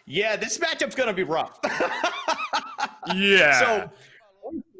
Yeah, this matchup's going to be rough. Yeah. So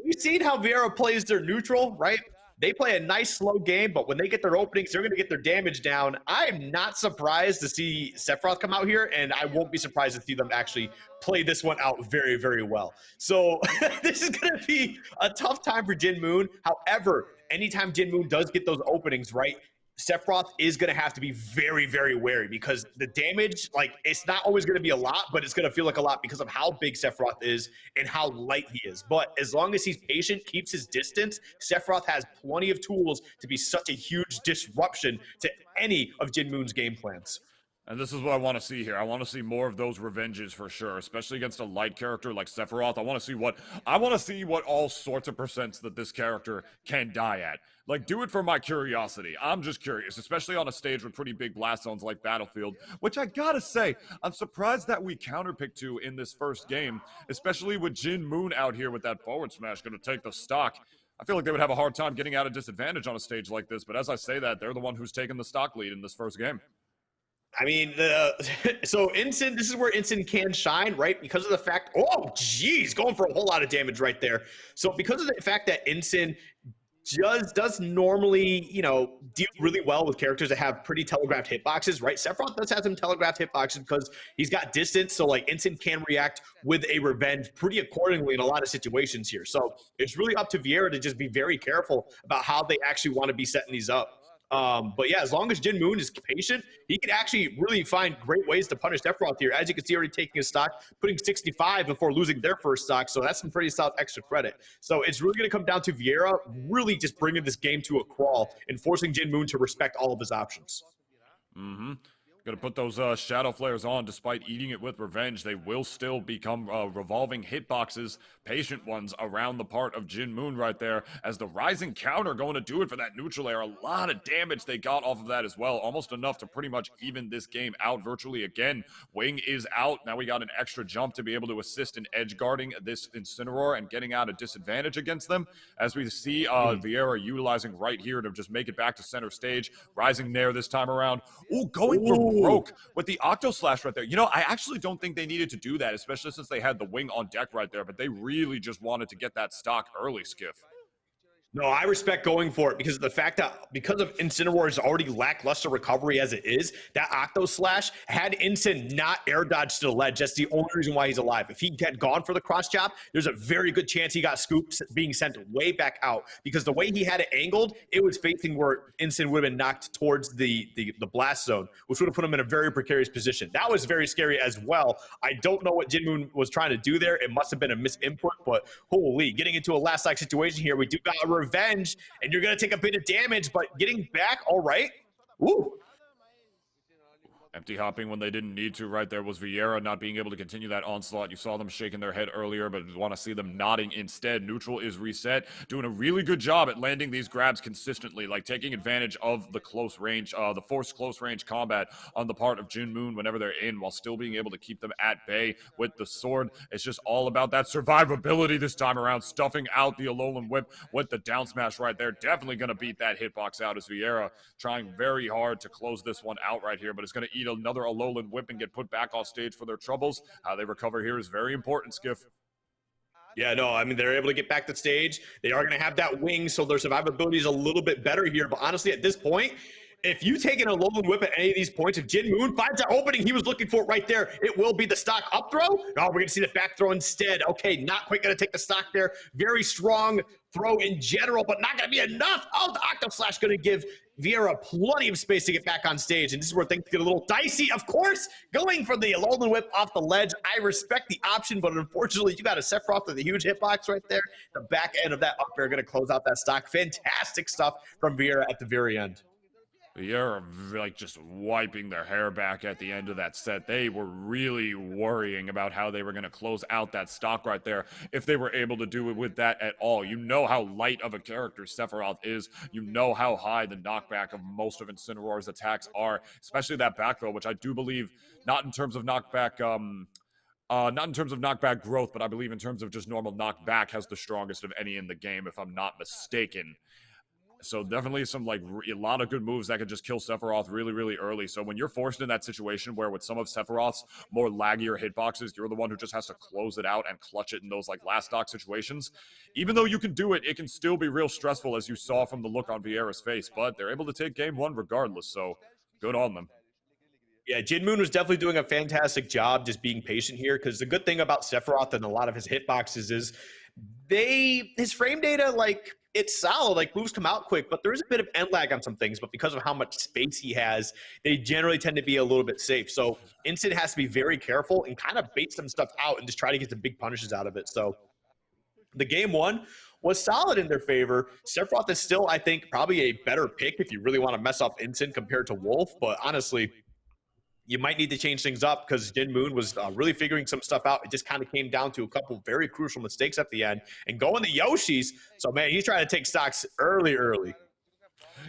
we've seen how Vieira plays their neutral, right? They play a nice slow game, but when they get their openings, they're going to get their damage down. I'm not surprised to see Sephiroth come out here, and I won't be surprised to see them actually play this one out very, very well. So this is going to be a tough time for Jin Moon. However, anytime Jin Moon does get those openings, right, Sephiroth is going to have to be very, very wary because the damage, like, it's not always going to be a lot, but it's going to feel like a lot because of how big Sephiroth is and how light he is. But as long as he's patient, keeps his distance, Sephiroth has plenty of tools to be such a huge disruption to any of Jin Moon's game plans. And this is what I want to see here. I want to see more of those revenges for sure, especially against a light character like Sephiroth. I want to see what all sorts of percents that this character can die at. Like, do it for my curiosity. I'm just curious, especially on a stage with pretty big blast zones like Battlefield, which I gotta say, I'm surprised that we counterpicked to in this first game, especially with Jin Moon out here with that forward smash gonna take the stock. I feel like they would have a hard time getting out of disadvantage on a stage like this, but as I say that, they're the one who's taken the stock lead in this first game. I mean, so Incin, this is where Incin can shine, right? Because of the fact, oh, geez, going for a whole lot of damage right there. So because of the fact that Incin does normally, you know, deal really well with characters that have pretty telegraphed hitboxes, right? Sephiroth does have some telegraphed hitboxes because he's got distance, so like Incin can react with a revenge pretty accordingly in a lot of situations here. So it's really up to Vieira to just be very careful about how they actually want to be setting these up. But yeah, as long as Jin Moon is patient, he can actually really find great ways to punish Sephiroth here. As you can see, already taking his stock, putting 65 before losing their first stock. So that's some pretty solid extra credit. So it's really going to come down to Vieira really just bringing this game to a crawl and forcing Jin Moon to respect all of his options. Mm-hmm. Gonna put those Shadow Flares on. Despite eating it with revenge, they will still become revolving hitboxes, patient ones, around the part of Jin Moon right there, as the rising counter going to do it for that neutral air. A lot of damage they got off of that as well, almost enough to pretty much even this game out virtually again. Wing is out. Now we got an extra jump to be able to assist in edge guarding this Incineroar and getting out a disadvantage against them, as we see Vieira utilizing right here to just make it back to center stage. Rising there this time around. Ooh, going for broke with the Octo Slash right there. You know, I actually don't think they needed to do that, especially since they had the wing on deck right there, but they really just wanted to get that stock early, Skiff. No, I respect going for it because of the fact that because of Incineroar's already lackluster recovery as it is, that Octo Slash had Incin not air dodged to the ledge. That's the only reason why he's alive. If he had gone for the cross chop, there's a very good chance he got scooped being sent way back out because the way he had it angled, it was facing where Incin would have been knocked towards the blast zone, which would have put him in a very precarious position. That was very scary as well. I don't know what Jin Moon was trying to do there. It must have been a misinput, but holy, getting into a last like situation here, we do got a revenge, and you're going to take a bit of damage, but getting back, all right. Ooh. Empty hopping when they didn't need to right there was Vieira not being able to continue that onslaught. You saw them shaking their head earlier, but want to see them nodding instead. Neutral is reset, doing a really good job at landing these grabs consistently, like taking advantage of the close range, the forced close range combat on the part of Jin Moon whenever they're in, while still being able to keep them at bay with the sword. It's just all about that survivability this time around, stuffing out the Alolan Whip with the down smash right there. Definitely going to beat that hitbox out as Vieira trying very hard to close this one out right here, but it's going to eat another Alolan Whip and get put back off stage for their troubles. How they recover here is very important, Skiff. Yeah, no, I mean, they're able to get back to stage. They are going to have that wing, so their survivability is a little bit better here. But honestly, at this point, if you take an Alolan Whip at any of these points, if Jin Moon finds that opening he was looking for right there, it will be the stock up throw. No, we're going to see the back throw instead. Okay, not quite going to take the stock there. Very strong throw in general, but not going to be enough. Oh, the Octo Slash going to give Vieira plenty of space to get back on stage, and this is where things get a little dicey. Of course, going for the Alolan Whip off the ledge. I respect the option, but unfortunately, you got a Sephiroth with a huge hitbox right there. The back end of that up air going to close out that stock. Fantastic stuff from Vieira at the very end. Vieira like just wiping their hair back at the end of that set. They were really worrying about how they were going to close out that stock right there if they were able to do it with that at all. You know how light of a character Sephiroth is. You know how high the knockback of most of Incineroar's attacks are, especially that back throw, which I do believe, not in terms of knockback, not in terms of knockback growth, but I believe in terms of just normal knockback has the strongest of any in the game, if I'm not mistaken. So definitely some like a lot of good moves that could just kill Sephiroth really, really early. So when you're forced in that situation where with some of Sephiroth's more laggier hitboxes, you're the one who just has to close it out and clutch it in those like last stock situations. Even though you can do it, it can still be real stressful, as you saw from the look on Vieira's face. But they're able to take game one regardless. So good on them. Yeah, Jin Moon was definitely doing a fantastic job just being patient here because the good thing about Sephiroth and a lot of his hitboxes is his frame data, like it's solid, like moves come out quick, but there is a bit of end lag on some things. But because of how much space he has, they generally tend to be a little bit safe. So Instant has to be very careful and kind of bait some stuff out and just try to get the big punishes out of it. So the game one was solid in their favor. Sephiroth is still, I think, probably a better pick if you really want to mess up Instant compared to Wolf. But honestly, you might need to change things up because Jin Moon was really figuring some stuff out. It just kind of came down to a couple very crucial mistakes at the end and going to Yoshi's. So, man, he's trying to take stocks early.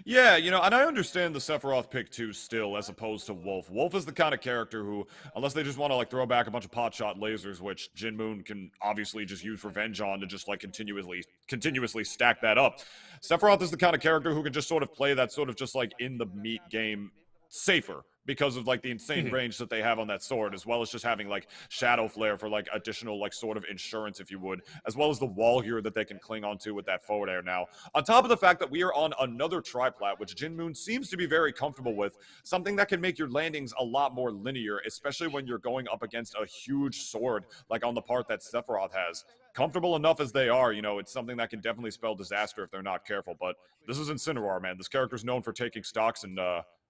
Yeah, and I understand the Sephiroth pick too still, as opposed to Wolf. Wolf is the kind of character who, unless they just want to like throw back a bunch of pot shot lasers, which Jin Moon can obviously just use revenge on to just like continuously stack that up. Sephiroth is the kind of character who can just sort of play that sort of just like in the meat game safer because of like the insane range that they have on that sword, as well as just having like Shadow Flare for like additional like sort of insurance, if you would, as well as the wall here that they can cling onto with that forward air now. On top of the fact that we are on another triplat, which Jin Moon seems to be very comfortable with, something that can make your landings a lot more linear, especially when you're going up against a huge sword like on the part that Sephiroth has. Comfortable enough as they are, it's something that can definitely spell disaster if they're not careful. But this is Incineroar, man. This character's known for taking stocks and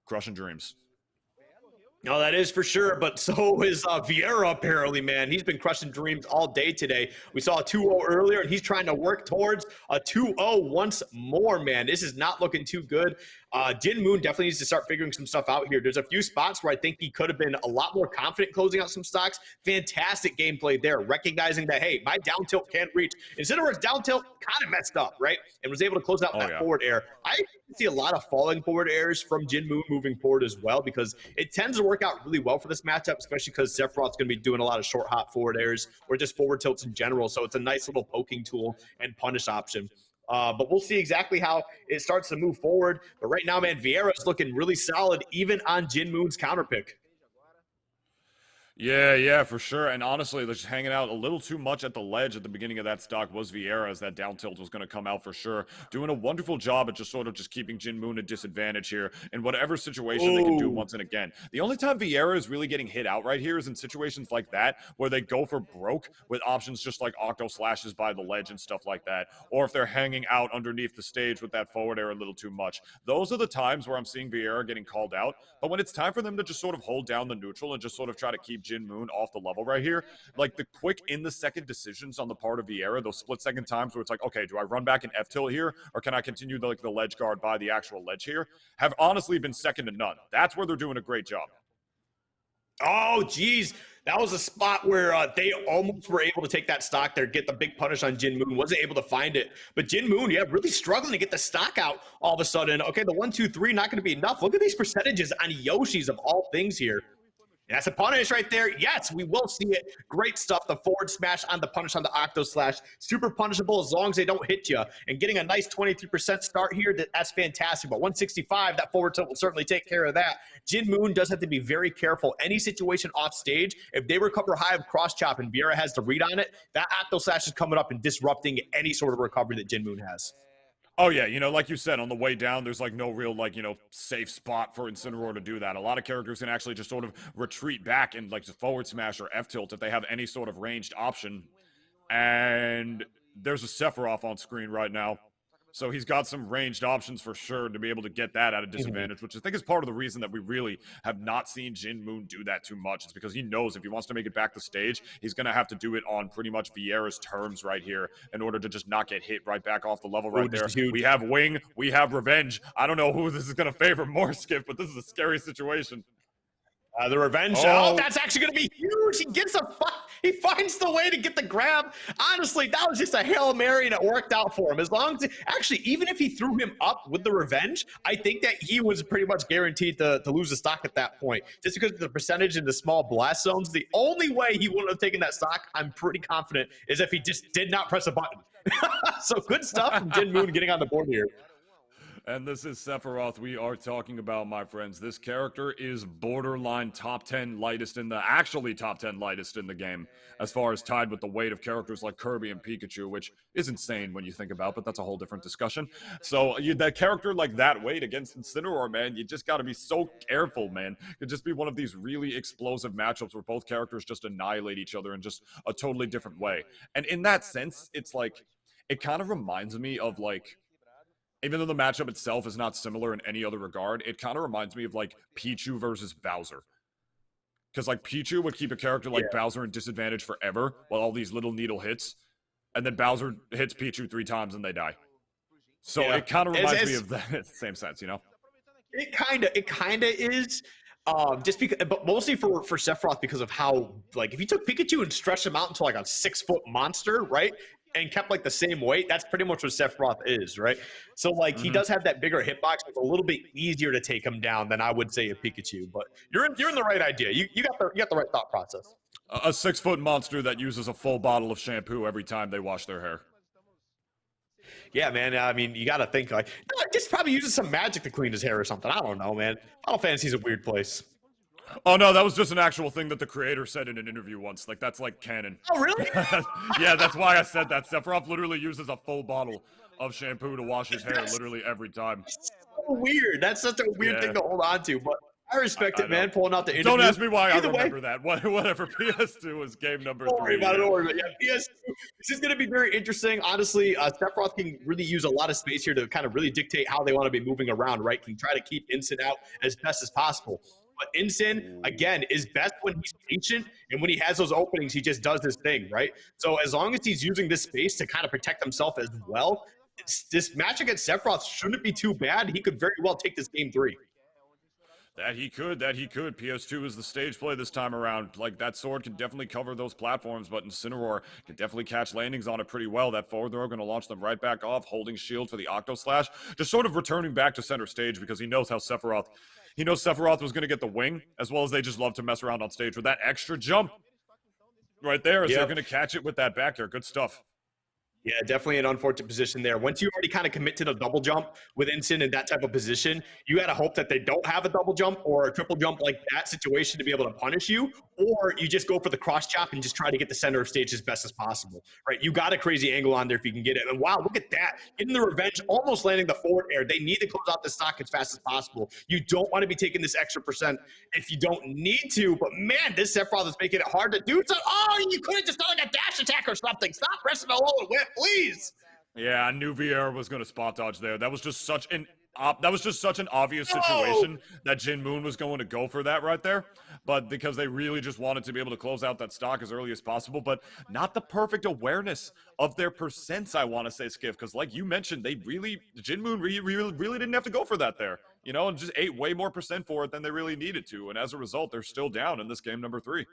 crushing dreams. No, that is for sure. But so is Vieira, apparently, man. He's been crushing dreams all day today. We saw a 2-0 earlier, and he's trying to work towards a 2-0 once more, man. This is not looking too good. Jin Moon definitely needs to start figuring some stuff out here. There's a few spots where I think he could have been a lot more confident closing out some stocks. Fantastic gameplay there, recognizing that, hey, my down tilt can't reach. Incineroar's down tilt kind of messed up, right? And was able to close out forward air. I see a lot of falling forward airs from Jin Moon moving forward as well, because it tends to work out really well for this matchup, especially because Sephiroth's going to be doing a lot of short hop forward airs or just forward tilts in general. So it's a nice little poking tool and punish option. But we'll see exactly how it starts to move forward. But right now, man, Vieira is looking really solid, even on Jin Moon's counter pick. Yeah, for sure. And honestly, just hanging out a little too much at the ledge at the beginning of that stock was Vieira, as that down tilt was going to come out for sure. Doing a wonderful job at just sort of just keeping Jin Moon a disadvantage here in whatever situation they can do once and again. The only time Vieira is really getting hit out right here is in situations like that, where they go for broke with options just like octo slashes by the ledge and stuff like that. Or if they're hanging out underneath the stage with that forward air a little too much. Those are the times where I'm seeing Vieira getting called out. But when it's time for them to just sort of hold down the neutral and just sort of try to keep Jin Moon off the level right here, like the quick in the second decisions on the part of Vieira, those split second times where it's like, okay, do I run back an F tilt here, or can I continue the ledge guard by the actual ledge here, have honestly been second to none. That's where they're doing a great job. Oh, geez. That was a spot where they almost were able to take that stock there, get the big punish on Jin Moon. Wasn't able to find it. But Jin Moon, yeah, really struggling to get the stock out all of a sudden. Okay, the 1-2-3 not going to be enough. Look at these percentages on Yoshi's of all things here. That's a punish right there. Yes, we will see it. Great stuff. The forward smash on the punish on the octo slash. Super punishable as long as they don't hit you. And getting a nice 23% start here, that's fantastic. But 165, that forward tilt will certainly take care of that. Jin Moon does have to be very careful. Any situation off stage, if they recover high of cross chop and Vieira has the read on it, that octo slash is coming up and disrupting any sort of recovery that Jin Moon has. Oh, yeah, like you said, on the way down, there's, like, no real, like, safe spot for Incineroar to do that. A lot of characters can actually just sort of retreat back and, like, forward smash or F-tilt if they have any sort of ranged option. And there's a Sephiroth on screen right now. So he's got some ranged options for sure to be able to get that at a disadvantage, which I think is part of the reason that we really have not seen Jin Moon do that too much. It's because he knows if he wants to make it back the stage, he's going to have to do it on pretty much Vieira's terms right here in order to just not get hit right back off the level right there. We have Wing, we have Revenge. I don't know who this is going to favor more, Skip, but this is a scary situation. The revenge. Oh, that's actually going to be huge. He finds the way to get the grab. Honestly, that was just a Hail Mary, and it worked out for him. As long as, actually, even if he threw him up with the revenge, I think that he was pretty much guaranteed to lose the stock at that point. Just because of the percentage in the small blast zones, the only way he wouldn't have taken that stock, I'm pretty confident, is if he just did not press a button. So good stuff from Jin Moon getting on the board here. And this is Sephiroth we are talking about, my friends. This character is borderline top 10 lightest in the, actually top 10 lightest in the game, as far as tied with the weight of characters like Kirby and Pikachu, which is insane when you think about, but that's a whole different discussion. So that character like that weight against Incineroar, man, you just got to be so careful, man. It could just be one of these really explosive matchups where both characters just annihilate each other in just a totally different way. And in that sense, it's like, it kind of reminds me of like, even though the matchup itself is not similar in any other regard, it kind of reminds me of like Pichu versus Bowser. Because like Pichu would keep a character like Bowser in disadvantage forever while all these little needle hits, and then Bowser hits Pichu 3 times and they die. So it kind of reminds me of that same sense, you know? It kind of is. Just because, but mostly for Sephiroth, because of how, like, if you took Pikachu and stretched him out into like a 6-foot monster, right, and kept like the same weight, that's pretty much what Sephiroth is, right? So like he does have that bigger hitbox. It's a little bit easier to take him down than I would say a Pikachu. But you're in the right idea. You got the right thought process. A 6-foot monster that uses a full bottle of shampoo every time they wash their hair. Yeah, man. I mean, you got to think like just probably uses some magic to clean his hair or something. I don't know, man. Final Fantasy's a weird place. Oh no, that was just an actual thing that the creator said in an interview once. Like that's like canon. Oh really? Yeah, that's why I said that. Sephiroth literally uses a full bottle of shampoo to wash his hair literally every time. That's so weird. That's such a weird thing to hold on to, but I respect it, man. Pulling out the interview. Don't ask me why I remember that. Whatever. PS2 was game number 3. Don't worry about it. Don't worry about it. Yeah, PS2. This is going to be very interesting. Honestly, Sephiroth can really use a lot of space here to kind of really dictate how they want to be moving around, right? Can try to keep Incin out as best as possible. But Incin, again, is best when he's patient, and when he has those openings, he just does his thing, right? So as long as he's using this space to kind of protect himself as well, this match against Sephiroth shouldn't be too bad. He could very well take this game 3. That he could. PS2 is the stage play this time around. Like, that sword can definitely cover those platforms, but Incineroar can definitely catch landings on it pretty well. That forward throw going to launch them right back off, holding shield for the Octo Slash. Just sort of returning back to center stage because he knows how Sephiroth was going to get the wing, as well as they just love to mess around on stage with that extra jump right there. As they're going to catch it with that back air. Good stuff. Yeah, definitely an unfortunate position there. Once you already kind of commit to the double jump with Incin in that type of position, you got to hope that they don't have a double jump or a triple jump like that situation to be able to punish you, or you just go for the cross chop and just try to get the center of stage as best as possible, right? You got a crazy angle on there if you can get it. And wow, look at that. Getting the revenge, almost landing the forward air. They need to close out the stock as fast as possible. You don't want to be taking this extra percent if you don't need to, but man, this Sephiroth is making it hard to do. So, oh, you could have just done like a dash attack or something. Stop pressing the low and whip, please. Yeah, I knew Vieira was going to spot dodge there. That was just such an obvious situation that Jin Moon was going to go for that right there. But because they really just wanted to be able to close out that stock as early as possible, but not the perfect awareness of their percents, I want to say, Skiff, because like you mentioned, Jin Moon really didn't have to go for that there, you know, and just ate way more percent for it than they really needed to. And as a result, they're still down in this game number 3.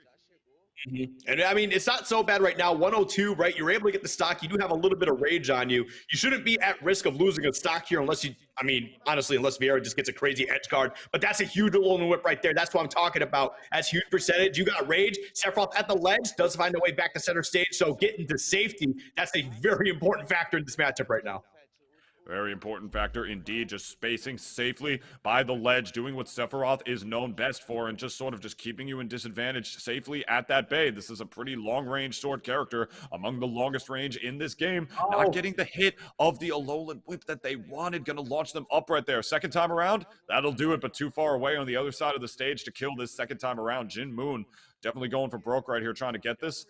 And I mean, it's not so bad right now. 102, right? You're able to get the stock. You do have a little bit of rage on you. You shouldn't be at risk of losing a stock here unless honestly, unless Vieira just gets a crazy edge guard. But that's a huge little whip right there. That's what I'm talking about. That's huge percentage. You got rage. Sephiroth at the ledge does find a way back to center stage. So getting to safety, that's a very important factor in this matchup right now. Very important factor indeed, just spacing safely by the ledge, doing what Sephiroth is known best for, and just sort of just keeping you in disadvantage safely at that bay. This is a pretty long-range sword character, among the longest range in this game. Not getting the hit of the Alolan Whip that they wanted, gonna launch them up right there. Second time around, that'll do it, but too far away on the other side of the stage to kill this second time around. Jin Moon definitely going for broke right here, trying to get this.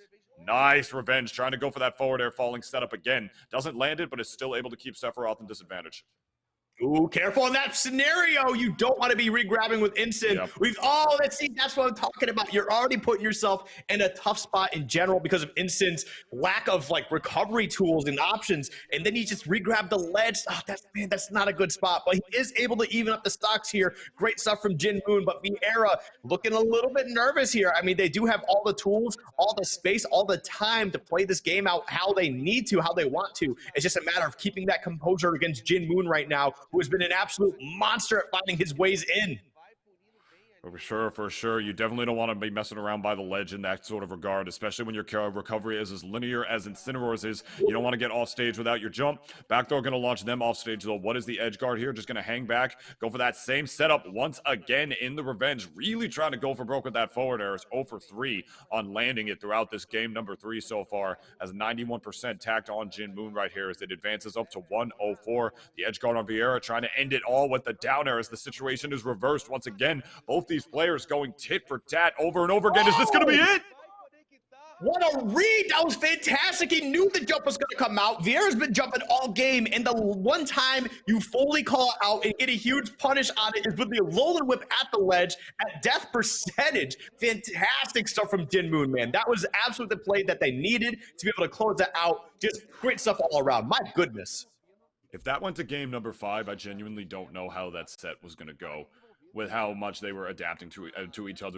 Nice revenge, trying to go for that forward air falling setup again. Doesn't land it, but is still able to keep Sephiroth in disadvantage. Ooh, careful in that scenario. You don't want to be re-grabbing with Incin. Yep. That's what I'm talking about. You're already putting yourself in a tough spot in general because of Incin's lack of like recovery tools and options. And then you just re-grab the ledge. Oh, that's not a good spot. But he is able to even up the stocks here. Great stuff from Jin Moon, but Vieira looking a little bit nervous here. I mean, they do have all the tools, all the space, all the time to play this game out how they need to, how they want to. It's just a matter of keeping that composure against Jin Moon right now, who has been an absolute monster at finding his ways in. For sure, for sure. You definitely don't want to be messing around by the ledge in that sort of regard, especially when your recovery is as linear as Incineroar's is. You don't want to get off stage without your jump. Back throw going to launch them off stage, though. What is the edge guard here? Just going to hang back, go for that same setup once again in the revenge. Really trying to go for broke with that forward air. It's 0 for 3 on landing it throughout this game number 3 so far, as 91% tacked on Jin Moon right here as it advances up to 104. The edge guard on Vieira trying to end it all with the down air as the situation is reversed once again. Both these players going tit for tat over and over again. Is this going to be it? What a read! That was fantastic. He knew the jump was going to come out. Vieira's been jumping all game, and the one time you fully call out and get a huge punish on it is with the Alolan Whip at the ledge at death percentage. Fantastic stuff from Jin Moon, man. That was absolutely the play that they needed to be able to close that out. Just great stuff all around. My goodness. If that went to game number 5, I genuinely don't know how that set was going to go with how much they were adapting to each other's